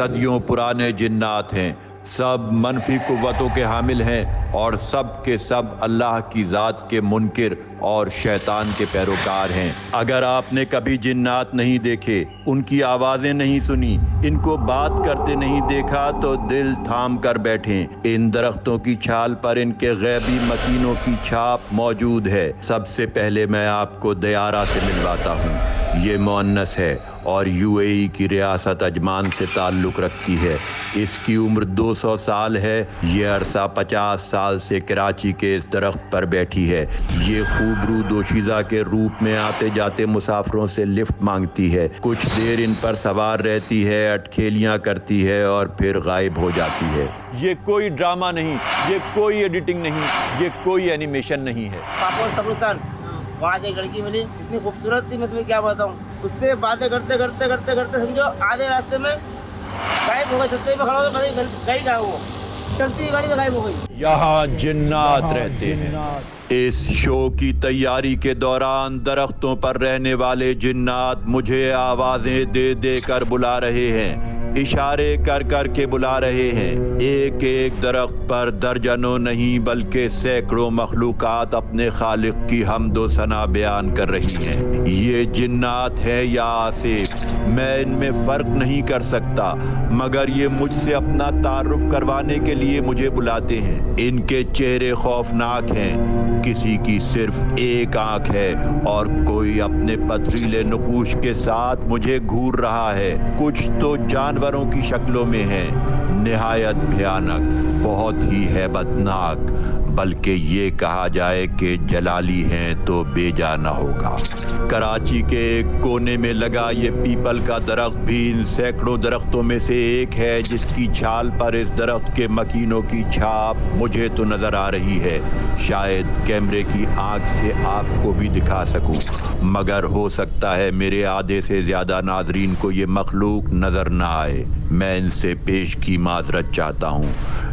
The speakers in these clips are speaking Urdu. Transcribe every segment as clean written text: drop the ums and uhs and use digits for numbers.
صدیوں پرانے جنات ہیں، سب منفی قوتوں کے حامل ہیں اور سب کے سب اللہ کی ذات کے منکر اور شیطان کے پیروکار ہیں۔ اگر آپ نے کبھی جنات نہیں دیکھے، ان کی آوازیں نہیں سنی، ان کو بات کرتے نہیں دیکھا تو دل تھام کر بیٹھیں۔ ان درختوں کی چھال پر ان کے غیبی مکینوں کی چھاپ موجود ہے۔ سب سے پہلے میں آپ کو دیارہ سے ملواتا ہوں۔ یہ مؤنث ہے اور UAE کی ریاست عجمان سے تعلق رکھتی ہے۔ اس کی عمر 200 سال ہے۔ یہ عرصہ 50 سال سے کراچی کے اس درخت پر بیٹھی ہے۔ یہ خوبرو دوشیزہ کے روپ میں آتے جاتے مسافروں سے لفٹ مانگتی ہے، کچھ دیر ان پر سوار رہتی ہے، اٹکھیلیاں کرتی ہے اور پھر غائب ہو جاتی ہے۔ یہ کوئی ڈرامہ نہیں، یہ کوئی ایڈیٹنگ نہیں، یہ کوئی اینیمیشن نہیں ہے۔ پاپوس قبرستان، وہاں سے ایک لڑکی ملی، اتنی خوبصورت تھی، میں تمہیں کیا بتاؤں۔ اس سے باتیں کرتے کرتے کرتے کرتے سمجھو آدھے راستے میں غائب ہو گئے، راستے میں کھڑا ہو گئے، گئی کہاں وہ، چلتی ہوئی گاڑی سے غائب ہو گئی۔ یہاں جنات رہتے ہیں۔ اس شو کی تیاری کے دوران درختوں پر رہنے والے جنات مجھے آوازیں دے دے کر بلا رہے ہیں، اشارے کر کر کے بلا رہے ہیں۔ ایک ایک درخت پر درجنوں نہیں بلکہ سینکڑوں مخلوقات اپنے خالق کی حمد و ثنا بیان کر رہی ہیں۔ یہ جنات ہیں یا آصف، میں ان میں فرق نہیں کر سکتا، مگر یہ مجھ سے اپنا تعارف کروانے کے لیے مجھے بلاتے ہیں۔ ان کے چہرے خوفناک ہیں، کسی کی صرف ایک آنکھ ہے اور کوئی اپنے پتھریلے نقوش کے ساتھ مجھے گھور رہا ہے۔ کچھ تو جانوروں کی شکلوں میں ہیں، نہایت بھیانک، بہت ہی ہیبت ناک، بلکہ یہ کہا جائے کہ جلالی ہیں تو بے جا نہ ہوگا۔ کراچی کے ایک کونے میں لگا یہ پیپل کا درخت بھی ان سینکڑوں درختوں میں سے ایک ہے جس کی چھال پر اس درخت کے مکینوں کی چھاپ مجھے تو نظر آ رہی ہے۔ شاید کیمرے کی آنکھ سے آپ کو بھی دکھا سکوں، مگر ہو سکتا ہے میرے آدھے سے زیادہ ناظرین کو یہ مخلوق نظر نہ آئے۔ میں ان سے پیش کی معذرت چاہتا ہوں۔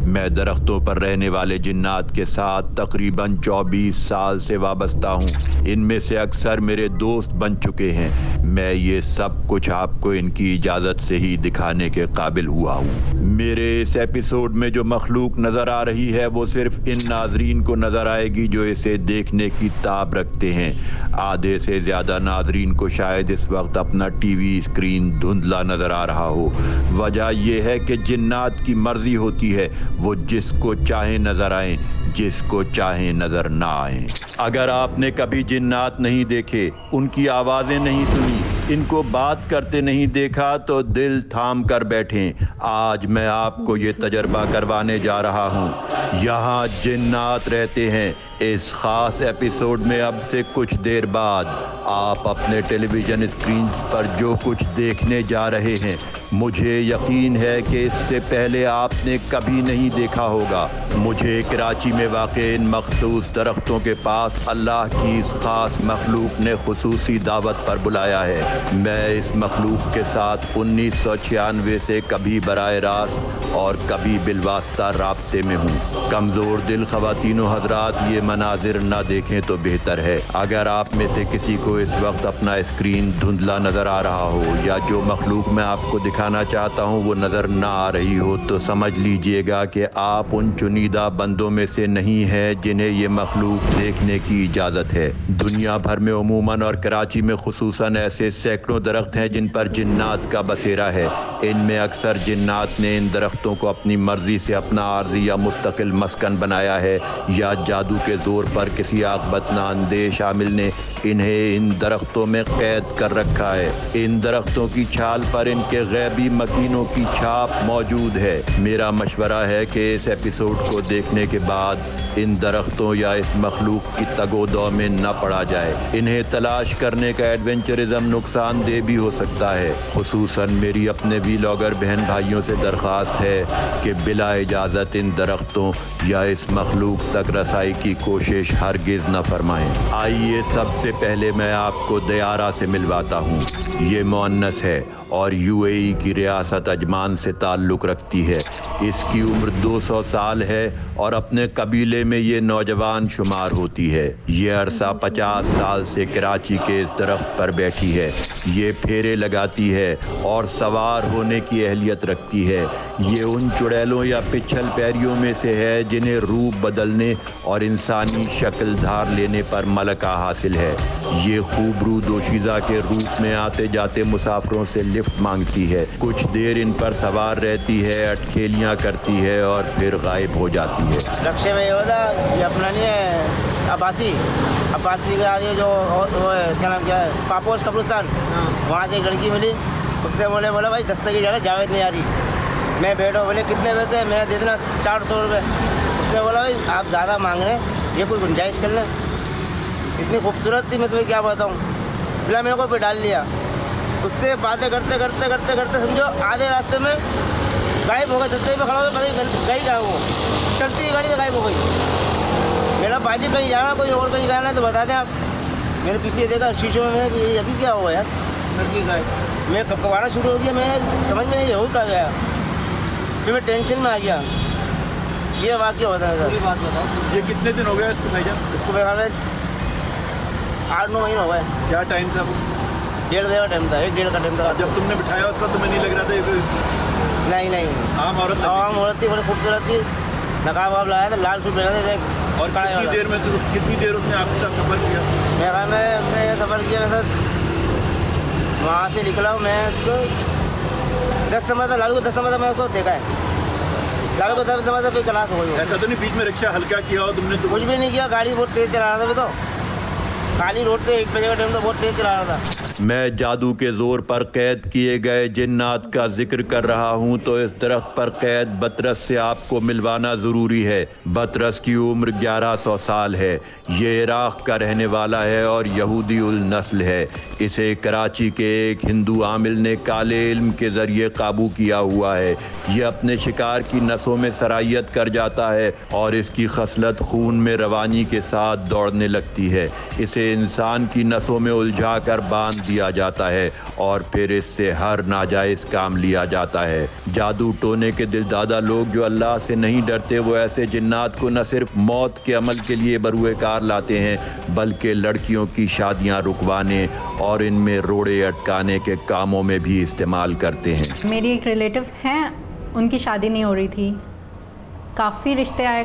میں درختوں پر رہنے والے جنات کے ساتھ تقریباً 24 سال سے وابستہ ہوں۔ ان میں سے اکثر میرے دوست بن چکے ہیں۔ میں یہ سب کچھ آپ کو ان کی اجازت سے ہی دکھانے کے قابل ہوا ہوں۔ میرے اس ایپیسوڈ میں جو مخلوق نظر آ رہی ہے وہ صرف ان ناظرین کو نظر آئے گی جو اسے دیکھنے کی تاب رکھتے ہیں۔ آدھے سے زیادہ ناظرین کو شاید اس وقت اپنا ٹی وی اسکرین دھندلا نظر آ رہا ہو۔ وجہ یہ ہے کہ جنات کی مرضی ہوتی ہے، وہ جس کو چاہیں نظر آئیں، جس کو چاہیں نظر نہ آئیں۔ اگر آپ نے کبھی جنات نہیں دیکھے، ان کی آوازیں نہیں سنی، ان کو بات کرتے نہیں دیکھا تو دل تھام کر بیٹھیں۔ آج میں آپ کو یہ تجربہ کروانے جا رہا ہوں۔ یہاں جنات رہتے ہیں۔ اس خاص ایپیسوڈ میں اب سے کچھ دیر بعد آپ اپنے ٹیلی ویژن اسکرینز پر جو کچھ دیکھنے جا رہے ہیں، مجھے یقین ہے کہ اس سے پہلے آپ نے کبھی نہیں دیکھا ہوگا۔ مجھے کراچی میں واقع ان مخصوص درختوں کے پاس اللہ کی اس خاص مخلوق نے خصوصی دعوت پر بلایا ہے۔ میں اس مخلوق کے ساتھ 1996 سے کبھی براہ راست اور کبھی بالواسطہ رابطے میں ہوں۔ کمزور دل خواتین و حضرات یہ مناظر نہ دیکھیں تو بہتر ہے۔ اگر آپ میں سے کسی کو اس وقت اپنا اسکرین دھندلا نظر آ رہا ہو یا جو مخلوق میں آپ کو دکھانا چاہتا ہوں وہ نظر نہ آ رہی ہو تو سمجھ لیجئے گا کہ آپ ان چنیدہ بندوں میں سے نہیں ہیں جنہیں یہ مخلوق دیکھنے کی اجازت ہے۔ دنیا بھر میں عموماً اور کراچی میں خصوصاً ایسے سینکڑوں درخت ہیں جن پر جنات کا بسیرا ہے۔ ان میں اکثر جنات نے ان درختوں کو اپنی مرضی سے اپنا عارضی یا مستقل مسکن بنایا ہے، یا جادو کے زور پر کسی عاقبت نااندیش عامل نے انہیں ان درختوں میں قید کر رکھا ہے۔ ان درختوں کی چھال پر ان کے غیبی مکینوں کی چھاپ موجود ہے۔ میرا مشورہ ہے کہ اس ایپیسوڈ کو دیکھنے کے بعد ان درختوں یا اس مخلوق کی تگ و دو میں نہ پڑا جائے۔ انہیں تلاش کرنے کا ایڈونچرزم نقصان دہ بھی ہو سکتا ہے۔ خصوصاً میری اپنے ویلاگر بہن بھائیوں سے درخواست ہے کہ بلا اجازت ان درختوں یا اس مخلوق تک رسائی کی کوشش ہرگز نہ فرمائیں۔ آئیے سب سے پہلے میں آپ کو دیارہ سے ملواتا ہوں۔ یہ مؤنث ہے اور UAE کی ریاست عجمان سے تعلق رکھتی ہے۔ اس کی عمر 200 سال ہے اور اپنے قبیلے میں یہ نوجوان شمار ہوتی ہے۔ یہ عرصہ 50 سال سے کراچی کے اس درخت پر بیٹھی ہے۔ یہ پھیرے لگاتی ہے اور سوار ہونے کی اہلیت رکھتی ہے۔ یہ ان چڑیلوں یا پچھل پیریوں میں سے ہے جنہیں روپ بدلنے اور انسانی شکل دھار لینے پر ملکہ حاصل ہے۔ یہ خوبرو دوشیزہ کے روپ میں آتے جاتے مسافروں سے لفٹ مانگتی ہے، کچھ دیر ان پر سوار رہتی ہے، اٹکھیلیاں کرتی ہے اور پھر غائب ہو جاتی ہے۔ رکشے میں یہ ہوتا یہ اپنا نہیں ہے عباسی کے آگے جو وہ ہے اس کا نام کیا ہے پاپوش قبرستان، وہاں سے ایک لڑکی ملی، اس نے بولا بھائی دستگیر جانا جاوید نہیں آ رہی۔ میں بیٹھو بولے کتنے پیسے؟ میں نے دے دینا 400 روپے۔ اس نے بولا بھائی آپ زیادہ مانگ رہے ہیں، یہ کوئی گنجائش کر لیں۔ اتنی خوبصورت تھی میں تمہیں کیا بتاؤں، بلا میرے کو پہ ڈال لیا۔ اس سے باتیں کرتے کرتے کرتے کرتے سمجھو آدھے راستے میں غائب ہو گئے، دستے میں کھڑا ہو گیا، پتہ نہیں گئی کہاں وہ، چلتی ہوئی گاڑی سے غائب ہو گئی۔ میرا باجی کہیں جانا کوئی اور کہیں جانا ہے تو بتا دیں آپ۔ میں نے پیچھے دیکھا شیشوں میں، میں نے ابھی کیا ہوا یار لڑکی کا، میں کبانا شروع ہو گیا، میں سمجھ میں نہیں ہو کہا گیا، پھر میں ٹینشن میں آ گیا۔ یہ واقعہ ہوتا ہے سر۔ بات بتاؤ یہ کتنے دن ہو گیا اس کو بھائی جان؟ اس کو میرا خیال ہے 8-9 مہینے ہو گئے۔ کیا ٹائم تھا وہ؟ 1.5 بجے کا ٹائم تھا، 1-1.5 کا ٹائم تھا۔ جب تم نے بٹھایا اس کا تمہیں نہیں لگ رہا تھا یہ کوئی نہیں عام عورت؟ عام عورت تھی، بڑی خوبصورت تھی، نقاب واب لگایا تھا، لال سوٹ پہنا تھا۔ اور کتنی دیر اس نے آپ کے ساتھ سفر کیا؟ میرے خیال میں اس نے سفر کیا، میں وہاں سے نکلا ہوں، میں اس کو 10 نمبر تھا، لالو کو 10 نمبر تھا، میں اس کو دیکھا ہے، لالو کو 10 نمبر تھا، پھر کلاس ہو گئی۔ ایسا تو نہیں بیچ میں رکشہ ہلکا کیا ہو تم نے؟ کچھ بھی نہیں کیا، گاڑی بہت تیز چلا رہا تھا، میں تو خالی روڈ پہ 1 بجے کا ٹائم تو بہت تیز چلا رہا تھا۔ میں جادو کے زور پر قید کیے گئے جنات کا ذکر کر رہا ہوں تو اس درخت پر قید بطرس سے آپ کو ملوانا ضروری ہے۔ بطرس کی عمر 1100 سال ہے۔ یہ عراق کا رہنے والا ہے اور یہودی النسل ہے۔ اسے کراچی کے ایک ہندو عامل نے کالے علم کے ذریعے قابو کیا ہوا ہے۔ یہ اپنے شکار کی نسوں میں سرایت کر جاتا ہے اور اس کی خصلت خون میں روانی کے ساتھ دوڑنے لگتی ہے۔ اسے انسان کی نسوں میں الجھا کر باندھ دیا جاتا ہے اور پھر اس سے ہر ناجائز کام لیا جاتا ہے۔ جادو ٹونے کے دلدادہ لوگ جو اللہ سے نہیں ڈرتے وہ ایسے جنات کو نہ صرف موت کے عمل کے لیے بروئے کار لاتے ہیں بلکہ لڑکیوں کی شادیاں رکوانے اور ان میں روڑے اٹکانے کے کاموں میں بھی استعمال کرتے ہیں۔ میری ایک ریلیٹیو ہیں، ان کی شادی نہیں ہو رہی تھی، کافی رشتے آئے،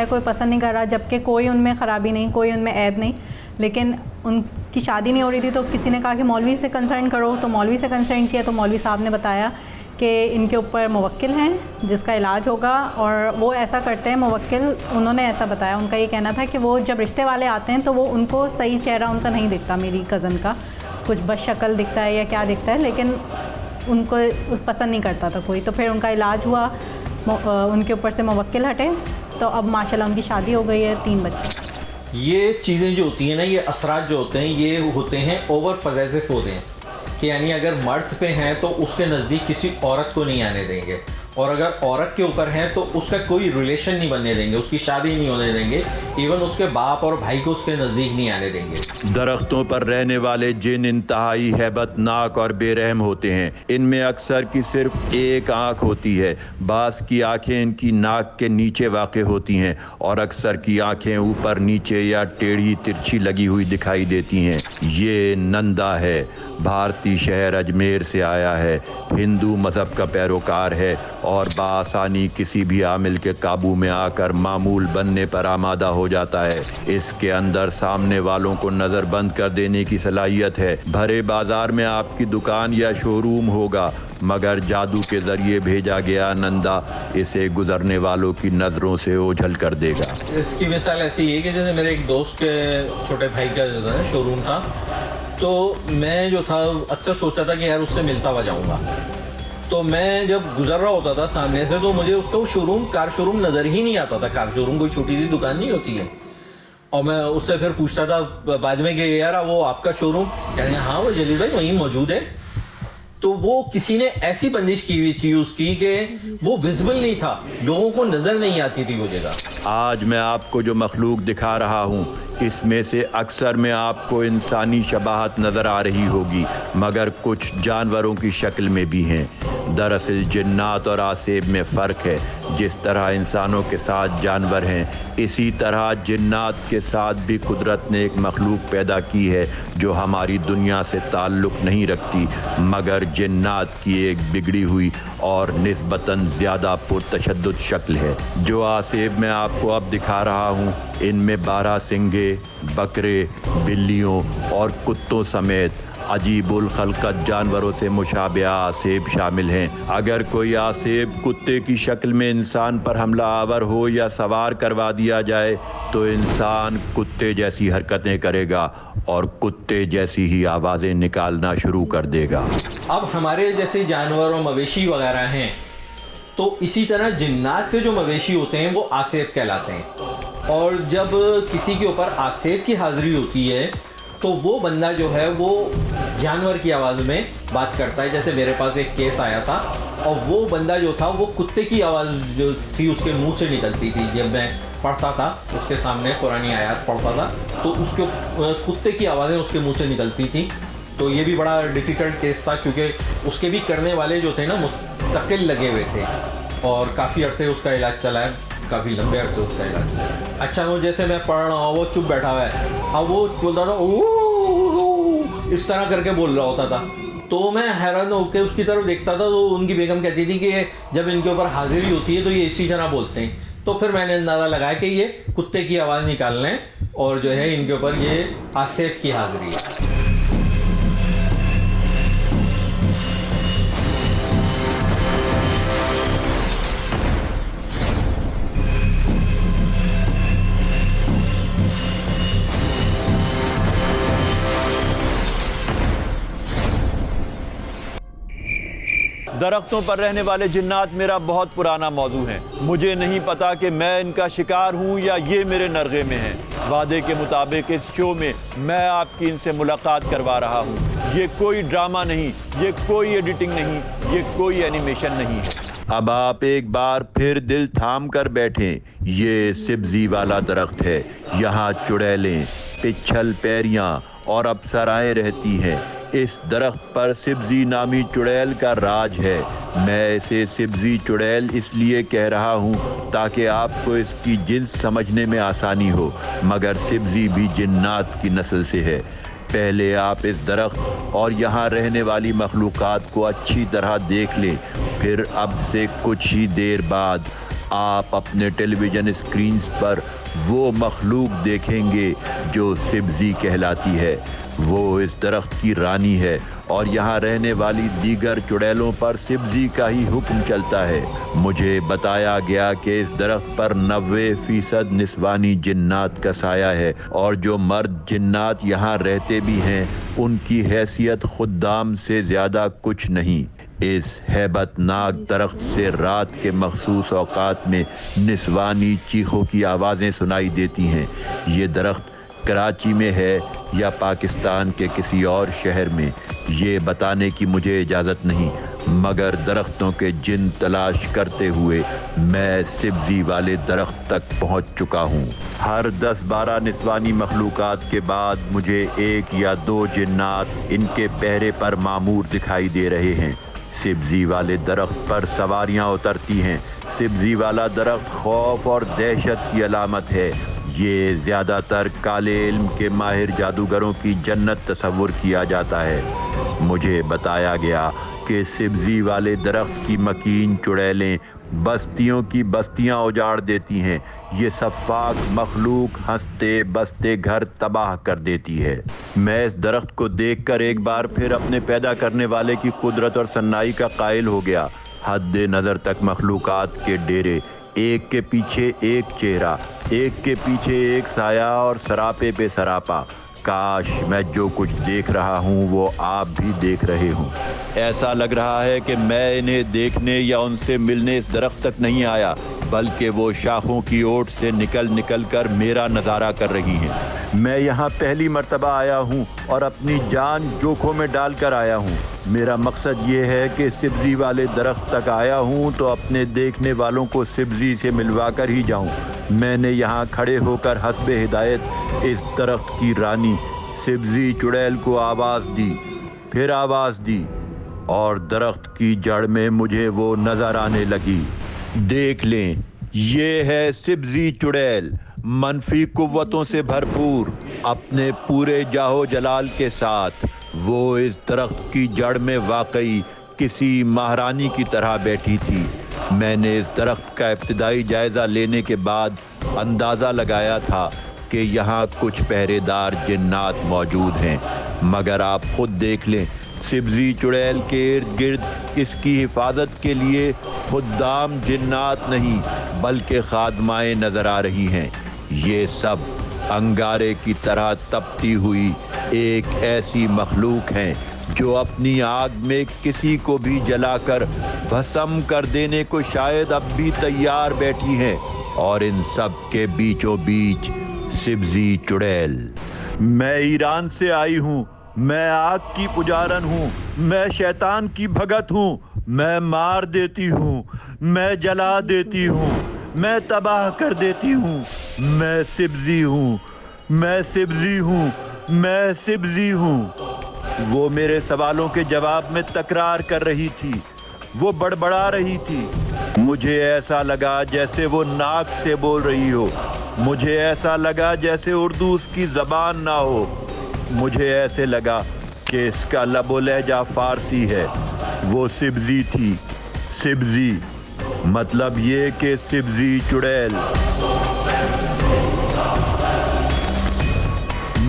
کوئی پسند نہیں کر رہا، جبکہ کوئی ان میں خرابی نہیں، کوئی ان میں عیب نہیں، لیکن ان کی شادی نہیں ہو رہی تھی تو کسی نے کہا کہ مولوی سے کنسرن کرو، تو مولوی سے کنسرن کیا تو مولوی صاحب نے بتایا کہ ان کے اوپر موکل ہیں جس کا علاج ہوگا، اور وہ ایسا کرتے ہیں موکل، انہوں نے ایسا بتایا، ان کا یہ کہنا تھا کہ وہ جب رشتے والے آتے ہیں تو وہ ان کو صحیح چہرہ ان کا نہیں دکھتا، میری کزن کا کچھ بس شکل دکھتا ہے یا کیا دکھتا ہے، لیکن ان کو پسند نہیں کرتا تھا کوئی، تو پھر ان کا علاج ہوا، ان کے اوپر سے موکل ہٹے، تو اب ماشاءاللہ ان کی شادی ہو گئی ہے، 3 بچے۔ یہ چیزیں جو ہوتی ہیں نا، یہ اثرات جو ہوتے ہیں یہ ہوتے ہیں اوور پوزیسو ہوتے ہیں، کہ یعنی اگر مرد پہ ہیں تو اس کے نزدیک کسی عورت کو نہیں آنے دیں گے، اور اگر عورت کے اوپر ہیں تو اس کا کوئی ریلیشن نہیں بننے دیں گے، اس کی شادی نہیں ہونے دیں گے، ایون اس کے باپ اور بھائی کو اس کے نزدیک نہیں آنے دیں گے۔ درختوں پر رہنے والے جن انتہائی ہیبت ناک اور بے رحم ہوتے ہیں۔ ان میں اکثر کی صرف ایک آنکھ ہوتی ہے، بعض کی آنکھیں ان کی ناک کے نیچے واقع ہوتی ہیں اور اکثر کی آنکھیں اوپر نیچے یا ٹیڑھی ترچھی لگی ہوئی دکھائی دیتی ہیں۔ یہ نندا ہے، بھارتی شہر اجمیر سے آیا ہے، ہندو مذہب کا پیروکار ہے اور بآسانی کسی بھی عامل کے قابو میں آ کر معمول بننے پر آمادہ ہو جاتا ہے۔ اس کے اندر سامنے والوں کو نظر بند کر دینے کی صلاحیت ہے۔ بھرے بازار میں آپ کی دکان یا شو روم ہوگا مگر جادو کے ذریعے بھیجا گیا نندا اسے گزرنے والوں کی نظروں سے اوجھل کر دے گا۔ اس کی مثال ایسی ہے کہ جیسے میرے ایک دوست کے چھوٹے بھائی کا جو ہے شو روم تھا، تو میں جو تھا اکثر سوچتا تھا کہ یار اس سے ملتا ہوا جاؤں گا، تو میں جب گزر رہا ہوتا تھا سامنے سے تو مجھے اس کا وہ شو روم کار شو روم نظر ہی نہیں آتا تھا۔ کار شو روم کوئی چھوٹی سی دکان نہیں ہوتی ہے، اور میں اس سے پھر پوچھتا تھا بعد میں کہ یار وہ آپ کا شو روم، یعنی ہاں وہ جلیل بھائی وہیں موجود ہے۔ تو وہ کسی نے ایسی بندش کی ہوئی تھی اس کی کہ وہ ویزبل نہیں تھا, لوگوں کو نظر نہیں آتی تھی وہ جگہ. آج میں آپ کو جو مخلوق دکھا رہا ہوں اس میں سے اکثر میں آپ کو انسانی شباہت نظر آ رہی ہوگی, مگر کچھ جانوروں کی شکل میں بھی ہیں. دراصل جنات اور آسیب میں فرق ہے. جس طرح انسانوں کے ساتھ جانور ہیں, اسی طرح جنات کے ساتھ بھی قدرت نے ایک مخلوق پیدا کی ہے جو ہماری دنیا سے تعلق نہیں رکھتی, مگر جنات کی ایک بگڑی ہوئی اور نسبتاً زیادہ پرتشدد شکل ہے. جو آسیب میں آپ کو اب دکھا رہا ہوں ان میں 12 سنگے, بکرے, بلیوں اور کتوں سمیت عجیب الخلقت جانوروں سے مشابہ آسیب شامل ہیں. اگر کوئی آسیب کتے کی شکل میں انسان پر حملہ آور ہو یا سوار کروا دیا جائے تو انسان کتے جیسی حرکتیں کرے گا اور کتے جیسی ہی آوازیں نکالنا شروع کر دے گا. اب ہمارے جیسے جانور اور مویشی وغیرہ ہیں تو اسی طرح جنات کے جو مویشی ہوتے ہیں وہ آسیب کہلاتے ہیں, اور جب کسی کے اوپر آسیب کی حاضری ہوتی ہے تو وہ بندہ جو ہے وہ جانور کی آواز میں بات کرتا ہے. جیسے میرے پاس ایک کیس آیا تھا اور وہ بندہ جو تھا وہ کتے کی آواز جو تھی اس کے منہ سے نکلتی تھی. جب میں پڑھتا تھا اس کے سامنے قرآنی آیات پڑھتا تھا تو اس کے کتے کی آوازیں اس کے منہ سے نکلتی تھیں. تو یہ بھی بڑا ڈیفیکلٹ کیس تھا کیونکہ اس کے بھی کرنے والے جو تھے نا مستقل لگے ہوئے تھے اور کافی عرصے اس کا علاج چلا ہے, کافی لمبے عرصے اس کا علاج چلا ہے. اچھا وہ جیسے میں پڑھ رہا ہوں وہ چپ بیٹھا ہوا ہے, اب وہ بولتا تھا اس طرح کر کے بول رہا ہوتا تھا. تو میں حیران ہو کے اس کی طرف دیکھتا تھا تو ان کی بیگم کہتی تھی کہ جب ان کے اوپر حاضری ہوتی ہے تو یہ اسی طرح بولتے ہیں. تو پھر میں نے اندازہ لگایا کہ یہ کتے کی آواز نکال لیں اور جو ہے ان کے اوپر یہ آسیب کی حاضری ہے. درختوں پر رہنے والے جنات میرا بہت پرانا موضوع ہیں. مجھے نہیں پتا کہ میں ان کا شکار ہوں یا یہ میرے نرغے میں ہیں. وعدے کے مطابق اس شو میں میں آپ کی ان سے ملاقات کروا رہا ہوں. یہ کوئی ڈرامہ نہیں, یہ کوئی ایڈیٹنگ نہیں, یہ کوئی اینیمیشن نہیں ہے. اب آپ ایک بار پھر دل تھام کر بیٹھیں. یہ سبزی والا درخت ہے. یہاں چڑیلیں, پچھل پیریاں اور اپسرائیں رہتی ہیں. اس درخت پر سبزی نامی چڑیل کا راج ہے. میں اسے سبزی چڑیل اس لیے کہہ رہا ہوں تاکہ آپ کو اس کی جنس سمجھنے میں آسانی ہو, مگر سبزی بھی جنات کی نسل سے ہے. پہلے آپ اس درخت اور یہاں رہنے والی مخلوقات کو اچھی طرح دیکھ لیں, پھر اب سے کچھ ہی دیر بعد آپ اپنے ٹیلی ویژن اسکرینز پر وہ مخلوق دیکھیں گے جو سبزی کہلاتی ہے. وہ اس درخت کی رانی ہے اور یہاں رہنے والی دیگر چڑیلوں پر سبزی کا ہی حکم چلتا ہے. مجھے بتایا گیا کہ اس درخت پر 90% نسوانی جنات کا سایہ ہے اور جو مرد جنات یہاں رہتے بھی ہیں ان کی حیثیت خدام سے زیادہ کچھ نہیں. اس ہیبت ناک درخت سے رات کے مخصوص اوقات میں نسوانی چیخوں کی آوازیں سنائی دیتی ہیں. یہ درخت کراچی میں ہے یا پاکستان کے کسی اور شہر میں یہ بتانے کی مجھے اجازت نہیں, مگر درختوں کے جن تلاش کرتے ہوئے میں سبزی والے درخت تک پہنچ چکا ہوں. ہر 10-12 نسوانی مخلوقات کے بعد مجھے 1 یا 2 جنات ان کے پہرے پر مامور دکھائی دے رہے ہیں. سبزی والے درخت پر سواریاں اترتی ہیں. سبزی والا درخت خوف اور دہشت کی علامت ہے. یہ زیادہ تر کالے علم کے ماہر جادوگروں کی جنت تصور کیا جاتا ہے. مجھے بتایا گیا کہ سبزی والے درخت کی مکین چڑیلیں بستیوں کی بستیاں اجاڑ دیتی ہیں. یہ سفاک مخلوق ہنستے بستے گھر تباہ کر دیتی ہے. میں اس درخت کو دیکھ کر ایک بار پھر اپنے پیدا کرنے والے کی قدرت اور صنائی کا قائل ہو گیا. حد نظر تک مخلوقات کے ڈیرے, ایک کے پیچھے ایک چہرہ, ایک کے پیچھے ایک سایہ اور سراپے پہ سراپا. کاش میں جو کچھ دیکھ رہا ہوں وہ آپ بھی دیکھ رہے ہوں. ایسا لگ رہا ہے کہ میں انہیں دیکھنے یا ان سے ملنے اس درخت تک نہیں آیا, بلکہ وہ شاخوں کی اوٹ سے نکل کر میرا نظارہ کر رہی ہیں. میں یہاں پہلی مرتبہ آیا ہوں اور اپنی جان جوکھوں میں ڈال کر آیا ہوں. میرا مقصد یہ ہے کہ سبزی والے درخت تک آیا ہوں تو اپنے دیکھنے والوں کو سبزی سے ملوا کر ہی جاؤں۔ میں نے یہاں کھڑے ہو کر حسب ہدایت اس درخت کی رانی سبزی چڑیل کو آواز دی، پھر آواز دی، اور درخت کی جڑ میں مجھے وہ نظر آنے لگی۔ دیکھ لیں، یہ ہے سبزی چڑیل، منفی قوتوں سے بھرپور، اپنے پورے جاہو جلال کے ساتھ۔ وہ اس درخت کی جڑ میں واقعی کسی مہارانی کی طرح بیٹھی تھی۔ میں نے اس درخت کا ابتدائی جائزہ لینے کے بعد اندازہ لگایا تھا کہ یہاں کچھ پہرے دار جنات موجود ہیں، مگر آپ خود دیکھ لیں، سبزی چڑیل کے ارد گرد اس کی حفاظت کے لیے خدام جنات نہیں بلکہ خادمائیں نظر آ رہی ہیں۔ یہ سب انگارے کی طرح تپتی ہوئی ایک ایسی مخلوق ہیں جو اپنی آگ میں کسی کو بھی جلا کر بھسم کر دینے کو شاید اب بھی تیار بیٹھی ہیں، اور ان سب کے بیچوں بیچ سبزی چڑیل۔ میں ایران سے آئی ہوں، میں آگ کی پجارن ہوں، میں شیطان کی بھگت ہوں، میں مار دیتی ہوں، میں جلا دیتی ہوں، میں تباہ کر دیتی ہوں، میں سبزی ہوں، میں سبزی ہوں، میں سبزی ہوں۔ وہ میرے سوالوں کے جواب میں تکرار کر رہی تھی، وہ بڑبڑا رہی تھی۔ مجھے ایسا لگا جیسے وہ ناک سے بول رہی ہو، مجھے ایسا لگا جیسے اردو اس کی زبان نہ ہو، مجھے ایسے لگا کہ اس کا لب و لہجہ فارسی ہے۔ وہ سبزی تھی، سبزی، مطلب یہ کہ سبزی چڑیل۔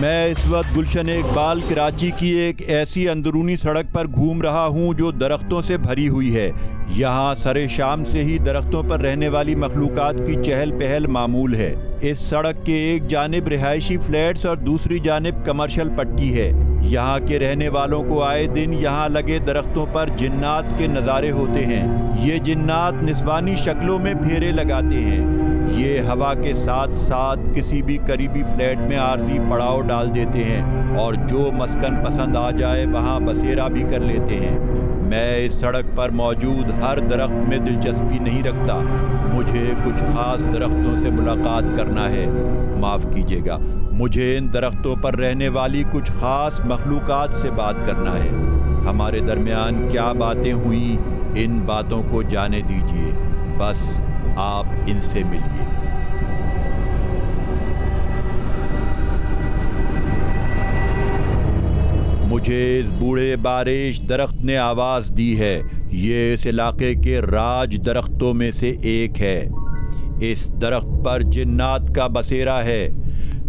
میں اس وقت گلشن اقبال کراچی کی ایک ایسی اندرونی سڑک پر گھوم رہا ہوں جو درختوں سے بھری ہوئی ہے۔ یہاں سر شام سے ہی درختوں پر رہنے والی مخلوقات کی چہل پہل معمول ہے۔ اس سڑک کے ایک جانب رہائشی فلیٹس اور دوسری جانب کمرشل پٹی ہے۔ یہاں کے رہنے والوں کو آئے دن یہاں لگے درختوں پر جنات کے نظارے ہوتے ہیں۔ یہ جنات نسوانی شکلوں میں پھیرے لگاتے ہیں۔ یہ ہوا کے ساتھ ساتھ کسی بھی قریبی فلیٹ میں عارضی پڑاؤ ڈال دیتے ہیں اور جو مسکن پسند آ جائے وہاں بسیرا بھی کر لیتے ہیں۔ میں اس سڑک پر موجود ہر درخت میں دلچسپی نہیں رکھتا، مجھے کچھ خاص درختوں سے ملاقات کرنا ہے۔ معاف کیجیے گا، مجھے ان درختوں پر رہنے والی کچھ خاص مخلوقات سے بات کرنا ہے۔ ہمارے درمیان کیا باتیں ہوئیں، ان باتوں کو جانے دیجیے، بس آپ ان سے ملیے۔ مجھے اس بوڑھے بارش درخت نے آواز دی ہے۔ یہ اس علاقے کے راج درختوں میں سے ایک ہے۔ اس درخت پر جنات کا بسیرا ہے۔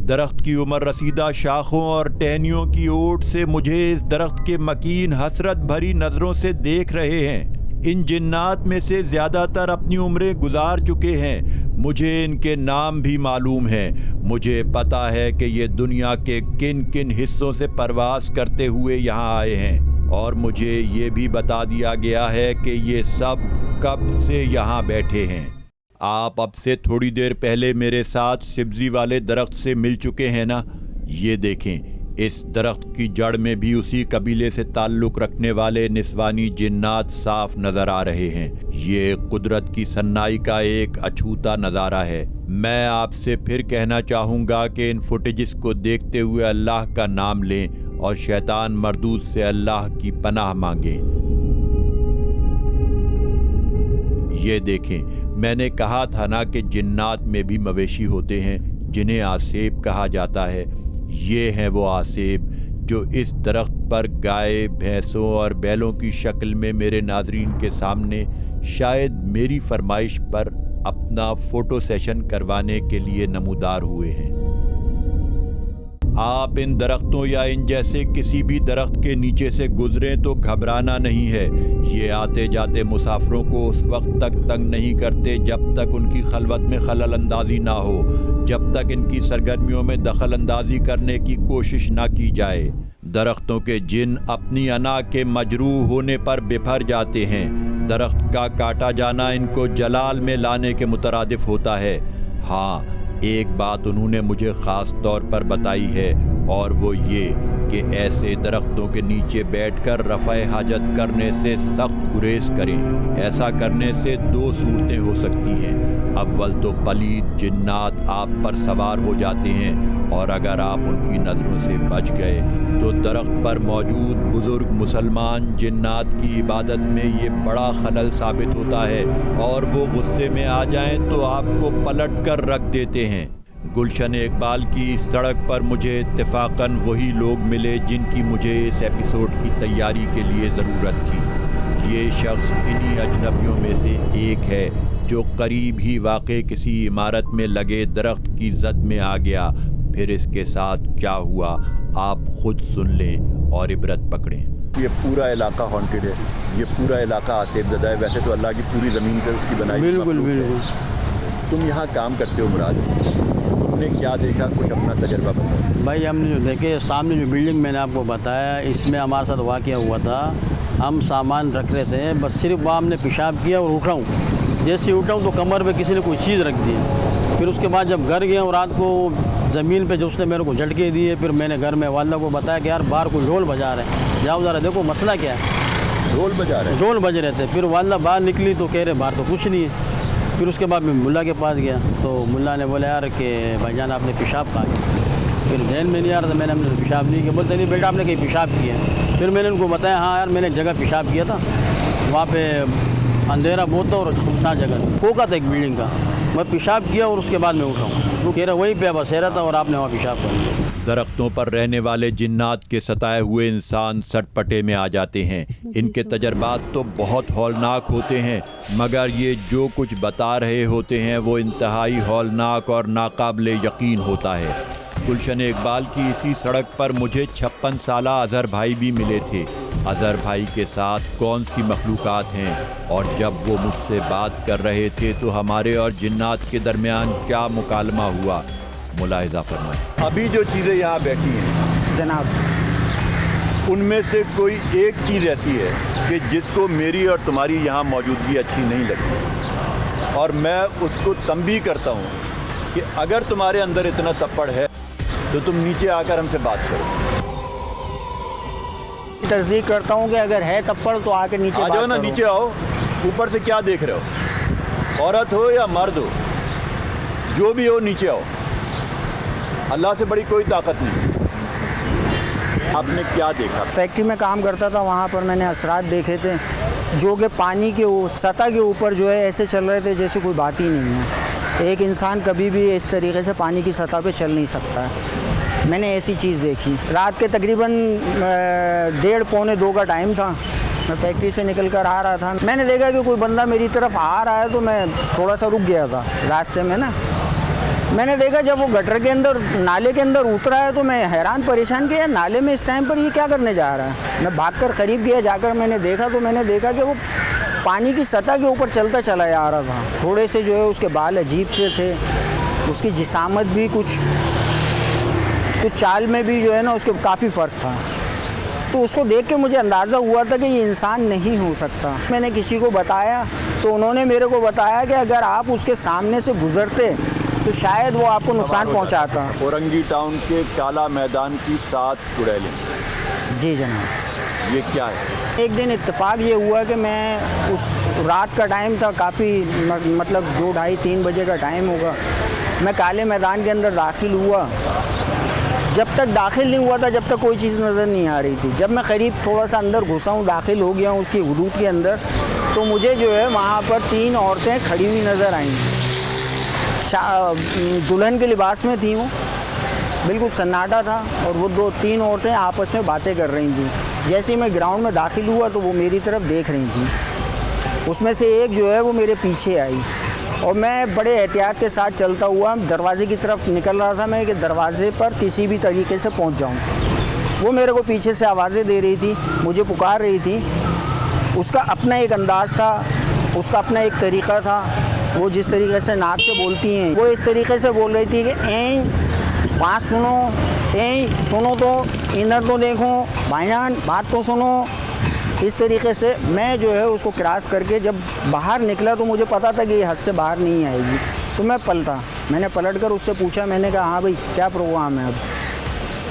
درخت کی عمر رسیدہ شاخوں اور ٹہنیوں کی اوٹ سے مجھے اس درخت کے مکین حسرت بھری نظروں سے دیکھ رہے ہیں۔ ان جنات میں سے زیادہ تر اپنی عمریں گزار چکے ہیں۔ مجھے ان کے نام بھی معلوم ہیں۔ مجھے پتا ہے کہ یہ دنیا کے کن کن حصوں سے پرواز کرتے ہوئے یہاں آئے ہیں، اور مجھے یہ بھی بتا دیا گیا ہے کہ یہ سب کب سے یہاں بیٹھے ہیں۔ آپ اب سے تھوڑی دیر پہلے میرے ساتھ سبزی والے درخت سے مل چکے ہیں نا؟ یہ دیکھیں، اس درخت کی جڑ میں بھی اسی قبیلے سے تعلق رکھنے والے نسوانی جنات صاف نظر آ رہے ہیں۔ یہ قدرت کی صنائی کا ایک اچھوتا نظارہ ہے۔ میں آپ سے پھر کہنا چاہوں گا کہ ان فوٹیجز کو دیکھتے ہوئے اللہ کا نام لیں اور شیطان مردود سے اللہ کی پناہ مانگیں۔ یہ دیکھیں، میں نے کہا تھا نا کہ جنات میں بھی مویشی ہوتے ہیں جنہیں آسیب کہا جاتا ہے۔ یہ ہیں وہ آسیب جو اس درخت پر گائے، بھینسوں اور بیلوں کی شکل میں میرے ناظرین کے سامنے شاید میری فرمائش پر اپنا فوٹو سیشن کروانے کے لیے نمودار ہوئے ہیں۔ آپ ان درختوں یا ان جیسے کسی بھی درخت کے نیچے سے گزریں تو گھبرانا نہیں ہے۔ یہ آتے جاتے مسافروں کو اس وقت تک تنگ نہیں کرتے جب تک ان کی خلوت میں خلل اندازی نہ ہو، جب تک ان کی سرگرمیوں میں دخل اندازی کرنے کی کوشش نہ کی جائے۔ درختوں کے جن اپنی انا کے مجروح ہونے پر بپھر جاتے ہیں۔ درخت کا کاٹا جانا ان کو جلال میں لانے کے مترادف ہوتا ہے۔ ہاں، ایک بات انہوں نے مجھے خاص طور پر بتائی ہے، اور وہ یہ کہ ایسے درختوں کے نیچے بیٹھ کر رفع حاجت کرنے سے سخت گریز کریں۔ ایسا کرنے سے دو صورتیں ہو سکتی ہیں، اول تو پلید جنات آپ پر سوار ہو جاتے ہیں، اور اگر آپ ان کی نظروں سے بچ گئے تو درخت پر موجود بزرگ مسلمان جنات کی عبادت میں یہ بڑا خلل ثابت ہوتا ہے، اور وہ غصے میں آ جائیں تو آپ کو پلٹ کر رکھ دیتے ہیں۔ گلشن اقبال کی اس سڑک پر مجھے اتفاقاً وہی لوگ ملے جن کی مجھے اس ایپیسوڈ کی تیاری کے لیے ضرورت تھی۔ یہ شخص انہی اجنبیوں میں سے ایک ہے جو قریب ہی واقع کسی عمارت میں لگے درخت کی زد میں آ گیا۔ پھر اس کے ساتھ کیا ہوا آپ خود سن لیں اور عبرت پکڑیں۔ یہ پورا علاقہ ہانٹیڈ ہے، یہ پورا علاقہ آصف زدہ ہے۔ ویسے تو اللہ کی پوری زمین پہ اس کی بنائی بالکل بالکل۔ تم یہاں کام کرتے ہو مراد، تم نے کیا دیکھا؟ کچھ اپنا تجربہ بتاؤ۔ بھائی ہم نے جو دیکھے سامنے جو بلڈنگ میں نے آپ کو بتایا، اس میں ہمارے ساتھ واقعہ ہوا تھا۔ ہم سامان رکھ رہے تھے، بس صرف وہاں ہم نے پیشاب کیا اور اٹھا ہوں، جیسے اٹھا ہوں تو کمر پہ کسی نے کوئی چیز رکھ دی۔ پھر اس کے بعد جب گھر گیا اور رات کو زمین پہ جو اس نے میرے کو جھٹکے دیے، پھر میں نے گھر میں والدہ کو بتایا کہ یار باہر کوئی ڈھول بجا رہے ہیں، جاؤ ذرا دیکھو مسئلہ کیا ہے۔ ڈھول بجا رہے ہیں؟ ڈھول بج رہے تھے۔ پھر والدہ باہر نکلی تو کہہ رہے باہر تو کچھ نہیں ہے۔ پھر اس کے بعد میں ملا کے پاس گیا تو ملا نے بولا یار کہ بھائی جان آپ نے پیشاب کہا کیا؟ پھر ذہن میں نہیں آ رہا تھا، میں نے پیشاب نہیں کیا۔ بولتے نہیں بیٹا آپ نے کہیں پیشاب کیا ہے؟ پھر میں نے ان کو بتایا ہاں یار میں نے ایک جگہ پیشاب کیا تھا، وہاں پہ اندھیرا بہت تھا اور سنسان جگہ کوکا تھا ایک بلڈنگ کا، میں پیشاب کیا اور اس کے بعد میں اٹھا ہوں۔ وہ کہہ رہا وہیں پہ بسیرا تھا اور آپ نے وہاں پیشاب کر لیا۔ درختوں پر رہنے والے جنات کے ستائے ہوئے انسان سٹ پٹے میں آ جاتے ہیں۔ ان کے تجربات تو بہت ہولناک ہوتے ہیں، مگر یہ جو کچھ بتا رہے ہوتے ہیں وہ انتہائی ہولناک اور ناقابل یقین ہوتا ہے۔ گلشن اقبال کی اسی سڑک پر مجھے 56 سالہ اظہر بھائی بھی ملے تھے۔ اظہر بھائی کے ساتھ کون سی مخلوقات ہیں، اور جب وہ مجھ سے بات کر رہے تھے تو ہمارے اور جنات کے درمیان کیا مکالمہ ہوا، ملاحظہ فرمائیں۔ ابھی جو چیزیں یہاں بیٹھی ہیں جناب، ان میں سے کوئی ایک چیز ایسی ہے کہ جس کو میری اور تمہاری یہاں موجودگی اچھی نہیں لگتی، اور میں اس کو تنبیہ کرتا ہوں کہ اگر تمہارے اندر اتنا تپڑ ہے تو تم نیچے آ کر ہم سے بات کرو۔ تصدیق کرتا ہوں کہ اگر ہے تپڑ تو آ کے نیچے آ جاؤ نا، نیچے آؤ۔ اوپر سے کیا دیکھ رہے ہو؟ عورت ہو یا مرد ہو، جو بھی ہو نیچے آؤ۔ اللہ سے بڑی کوئی طاقت نہیں۔ آپ نے کیا دیکھا؟ فیکٹری میں کام کرتا تھا، وہاں پر میں نے اثرات دیکھے تھے جو کہ پانی کے سطح کے اوپر جو ہے ایسے چل رہے تھے جیسے کوئی بات ہی نہیں ہے۔ ایک انسان کبھی بھی اس طریقے سے پانی کی سطح پہ چل نہیں سکتا ہے۔ میں نے ایسی چیز دیکھی۔ رات کے تقریباً 1:30 پونے 2 کا ٹائم تھا، میں فیکٹری سے نکل کر آ رہا تھا۔ میں نے دیکھا کہ کوئی بندہ میری طرف آ رہا ہے تو میں تھوڑا سا رک گیا تھا راستے میں نا۔ میں نے دیکھا جب وہ گٹر کے اندر نالے کے اندر اترا ہے تو میں حیران پریشان کہ نالے میں اس ٹائم پر یہ کیا کرنے جا رہا ہے۔ میں بھاگ کر قریب گیا، جا کر میں نے دیکھا تو میں نے دیکھا کہ وہ پانی کی سطح کے اوپر چلتا چلا جا رہا تھا۔ تھوڑے سے جو ہے اس کے بال عجیب سے تھے، اس کی جسامت بھی کچھ چال میں بھی جو ہے نا اس کے کافی فرق تھا۔ تو اس کو دیکھ کے مجھے اندازہ ہوا تھا کہ یہ انسان نہیں ہو سکتا۔ میں نے کسی کو بتایا تو انہوں نے میرے کو بتایا کہ اگر آپ اس کے سامنے سے گزرتے تو شاید وہ آپ کو نقصان پہنچاتا۔ اورنگی ٹاؤن کے کالا میدان کی 7 چڑیلیں۔ جی جناب۔ یہ کیا ہے؟ ایک دن اتفاق یہ ہوا کہ میں اس رات کا ٹائم تھا، کافی مطلب 2, 2:30, 3 بجے کا ٹائم ہوگا۔ میں کالے میدان کے اندر داخل ہوا۔ جب تک داخل نہیں ہوا تھا جب تک کوئی چیز نظر نہیں آ رہی تھی۔ جب میں قریب تھوڑا سا اندر گھسا ہوں، داخل ہو گیا ہوں اس کی حدود کے اندر، تو مجھے جو ہے وہاں پر 3 عورتیں کھڑی ہوئی نظر آئیں۔ دلہن کے لباس میں تھیں، وہ بالکل سناٹا تھا، اور وہ 2-3 عورتیں آپس میں باتیں کر رہی تھیں۔ جیسے ہی میں گراؤنڈ میں داخل ہوا تو وہ میری طرف دیکھ رہی تھیں۔ اس میں سے ایک جو ہے وہ میرے پیچھے آئی، اور میں بڑے احتیاط کے ساتھ چلتا ہوا دروازے کی طرف نکل رہا تھا میں کہ دروازے پر کسی بھی طریقے سے پہنچ جاؤں۔ وہ میرے کو پیچھے سے آوازیں دے رہی تھی، مجھے پکار رہی تھی۔ اس کا اپنا ایک انداز تھا، اس کا اپنا ایک طریقہ تھا۔ وہ جس طریقے سے ناک سے بولتی ہیں وہ اس طریقے سے بول رہی تھی کہ این بات سنو، این سنو تو ادھر تو دیکھو، بھائی جان بات تو سنو۔ اس طریقے سے میں جو ہے اس کو کراس کر کے جب باہر نکلا تو مجھے پتا تھا کہ یہ حد سے باہر نہیں آئے گی، تو میں پلٹا۔ میں نے پلٹ کر اس سے پوچھا، میں نے کہا ہاں بھائی کیا پروگرام ہے اب؟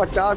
50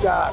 4,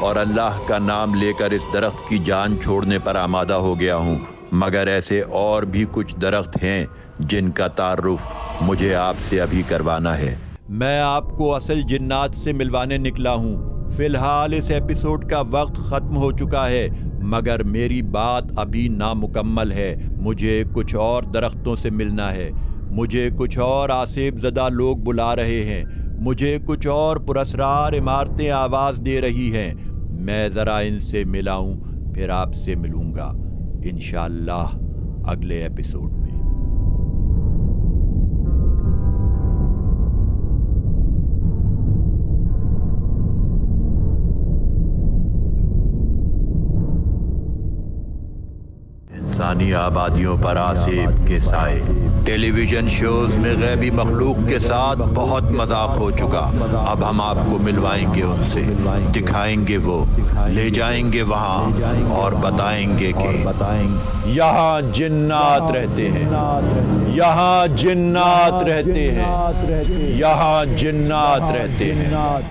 اور اللہ کا نام لے کر اس درخت کی جان چھوڑنے پر آمادہ ہو گیا ہوں، مگر ایسے اور بھی کچھ درخت ہیں جن کا تعارف مجھے آپ سے ابھی کروانا ہے۔ میں آپ کو اصل جنات سے ملوانے نکلا ہوں۔ فی الحال اس ایپیسوڈ کا وقت ختم ہو چکا ہے، مگر میری بات ابھی نامکمل ہے۔ مجھے کچھ اور درختوں سے ملنا ہے، مجھے کچھ اور آسیب زدہ لوگ بلا رہے ہیں، مجھے کچھ اور پراسرار عمارتیں آواز دے رہی ہیں۔ میں ذرا ان سے ملاؤں، پھر آپ سے ملوں گا انشاءاللہ اگلے ایپیسوڈ میں۔ انسانی آبادیوں پر آسیب کے سائے۔ ٹیلی ویژن شوز میں غیبی مخلوق کے ساتھ بہت مذاق ہو چکا، اب ہم آپ کو ملوائیں گے ان سے، دکھائیں گے، وہ لے جائیں گے وہاں اور بتائیں گے کہ یہاں جنات رہتے ہیں، یہاں جنات رہتے ہیں، یہاں جنات رہتے ہیں۔